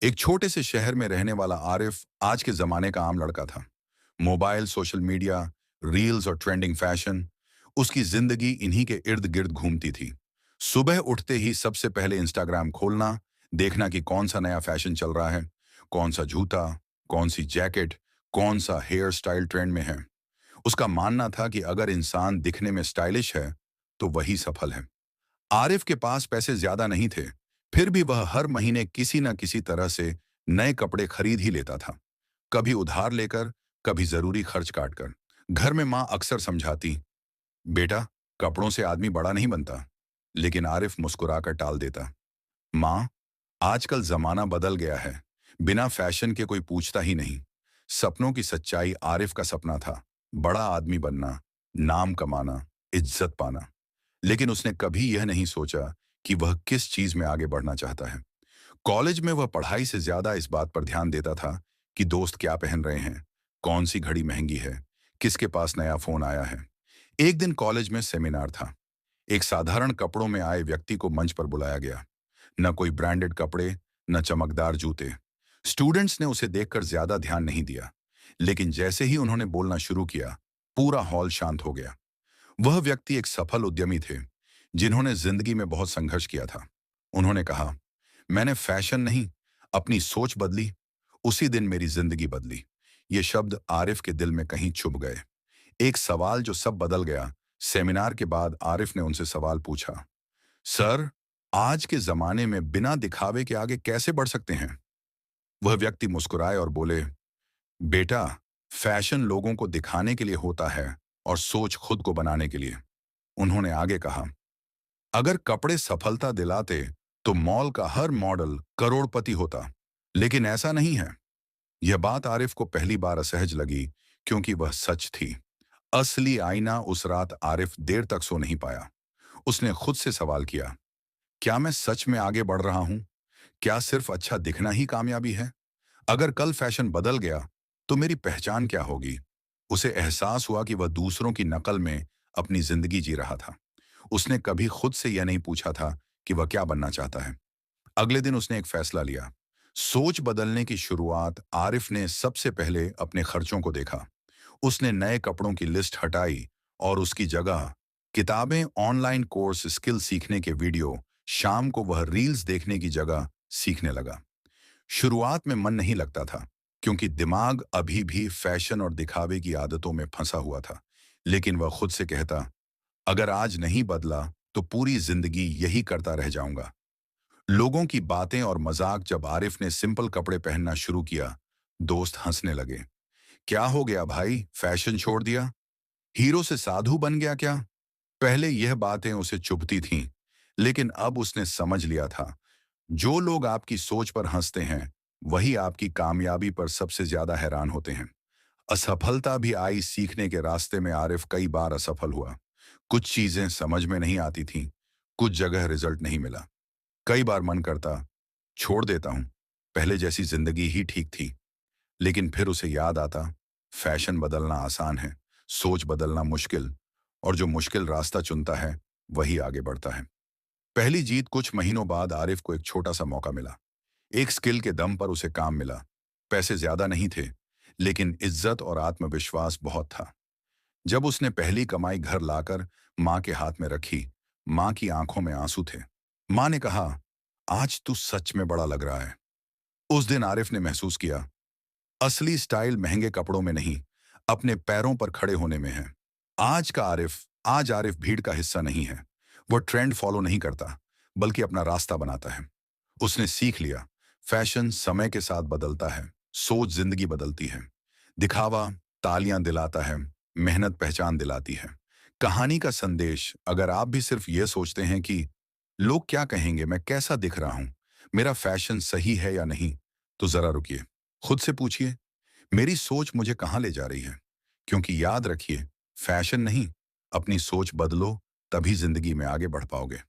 एक छोटे से शहर में रहने वाला आरिफ आज के जमाने का आम लड़का था। मोबाइल, सोशल मीडिया, रील्स और ट्रेंडिंग फैशन, उसकी जिंदगी इन्हीं के इर्द गिर्द घूमती थी। सुबह उठते ही सबसे पहले इंस्टाग्राम खोलना, देखना कि कौन सा नया फैशन चल रहा है, कौन सा जूता, कौन सी जैकेट, कौन सा हेयर स्टाइल ट्रेंड में है। उसका मानना था कि अगर इंसान दिखने में स्टाइलिश है तो वही सफल है। आरिफ के पास पैसे ज्यादा नहीं थे, फिर भी वह हर महीने किसी न किसी तरह से नए कपड़े खरीद ही लेता था। कभी उधार लेकर, कभी जरूरी खर्च काटकर। घर में माँ अक्सर समझाती, बेटा, कपड़ों से आदमी बड़ा नहीं बनता। लेकिन आरिफ मुस्कुराकर टाल देता, माँ, आजकल जमाना बदल गया है, बिना फैशन के कोई पूछता ही नहीं। सपनों की सच्चाई आरिफ का सपना था, बड़ा आदमी बनना, नाम कमाना, इज्जत पाना। लेकिन उसने कभी यह नहीं सोचा कि वह किस चीज में आगे बढ़ना चाहता है। कॉलेज में वह पढ़ाई से ज्यादा इस बात पर ध्यान देता था कि दोस्त क्या पहन रहे हैं, कौन सी घड़ी महंगी है, किसके पास नया फोन आया है। एक दिन कॉलेज में सेमिनार था। एक साधारण कपड़ों में आए व्यक्ति को मंच पर बुलाया गया। न कोई ब्रांडेड कपड़े, न चमकदार जूते। स्टूडेंट्स ने उसे देखकर ज्यादा ध्यान नहीं दिया, लेकिन जैसे ही उन्होंने बोलना शुरू किया, पूरा हॉल शांत हो गया। वह व्यक्ति एक सफल उद्यमी थे, जिन्होंने जिंदगी में बहुत संघर्ष किया था। उन्होंने कहा, मैंने फैशन नहीं, अपनी सोच बदली। उसी दिन मेरी जिंदगी बदली। ये शब्द आरिफ के दिल में कहीं छुप गए। एक सवाल जो सब बदल गया। सेमिनार के बाद आरिफ ने उनसे सवाल पूछा, सर, आज के जमाने में बिना दिखावे के आगे कैसे बढ़ सकते हैं? वह व्यक्ति मुस्कुराए और बोले, बेटा, फैशन लोगों को दिखाने के लिए होता है और सोच खुद को बनाने के लिए। उन्होंने आगे कहा, अगर कपड़े सफलता दिलाते तो मॉल का हर मॉडल करोड़पति होता, लेकिन ऐसा नहीं है। यह बात आरिफ को पहली बार असहज लगी, क्योंकि वह सच थी। असली आईना उस रात आरिफ देर तक सो नहीं पाया। उसने खुद से सवाल किया, क्या मैं सच में आगे बढ़ रहा हूं? क्या सिर्फ अच्छा दिखना ही कामयाबी है? अगर कल फैशन बदल गया तो मेरी पहचान क्या होगी? उसे एहसास हुआ कि वह दूसरों की नकल में अपनी जिंदगी जी रहा था। उसने कभी खुद से यह नहीं पूछा था कि वह क्या बनना चाहता है। अगले दिन उसने एक फैसला लिया। सोच बदलने की शुरुआत आरिफ ने सबसे पहले अपने खर्चों को देखा। उसने नए कपड़ों की लिस्ट हटाई और उसकी जगह किताबें, ऑनलाइन कोर्स, स्किल सीखने के वीडियो, शाम को वह रील्स देखने की जगह सीखने लगा। शुरुआत में मन नहीं लगता था, क्योंकि दिमाग अभी भी फैशन और दिखावे की आदतों में फंसा हुआ था। लेकिन वह खुद से कहता, अगर आज नहीं बदला तो पूरी जिंदगी यही करता रह जाऊंगा। लोगों की बातें और मजाक जब आरिफ ने सिंपल कपड़े पहनना शुरू किया, दोस्त हंसने लगे। क्या हो गया भाई, फैशन छोड़ दिया? हीरो से साधु बन गया क्या? पहले यह बातें उसे चुभती थीं, लेकिन अब उसने समझ लिया था, जो लोग आपकी सोच पर हंसते हैं, वही आपकी कामयाबी पर सबसे ज्यादा हैरान होते हैं। असफलता भी आई सीखने के रास्ते में। आरिफ कई बार असफल हुआ। कुछ चीजें समझ में नहीं आती थीं, कुछ जगह रिजल्ट नहीं मिला। कई बार मन करता, छोड़ देता हूं, पहले जैसी जिंदगी ही ठीक थी। लेकिन फिर उसे याद आता, फैशन बदलना आसान है, सोच बदलना मुश्किल, और जो मुश्किल रास्ता चुनता है वही आगे बढ़ता है। पहली जीत कुछ महीनों बाद आरिफ को एक छोटा सा मौका मिला। एक स्किल के दम पर उसे काम मिला। पैसे ज्यादा नहीं थे, लेकिन इज्जत और आत्मविश्वास बहुत था। जब उसने पहली कमाई घर लाकर माँ के हाथ में रखी, माँ की आंखों में आंसू थे। माँ ने कहा, आज तू सच में बड़ा लग रहा है। उस दिन आरिफ ने महसूस किया, असली स्टाइल महंगे कपड़ों में नहीं, अपने पैरों पर खड़े होने में है। आज आरिफ भीड़ का हिस्सा नहीं है। वो ट्रेंड फॉलो नहीं करता, बल्कि अपना रास्ता बनाता है। उसने सीख लिया, फैशन समय के साथ बदलता है, सोच जिंदगी बदलती है। दिखावा तालियां दिलाता है, मेहनत पहचान दिलाती है। कहानी का संदेश, अगर आप भी सिर्फ ये सोचते हैं कि लोग क्या कहेंगे, मैं कैसा दिख रहा हूं, मेरा फैशन सही है या नहीं, तो जरा रुकिए। खुद से पूछिए, मेरी सोच मुझे कहां ले जा रही है? क्योंकि याद रखिए, फैशन नहीं, अपनी सोच बदलो, तभी जिंदगी में आगे बढ़ पाओगे।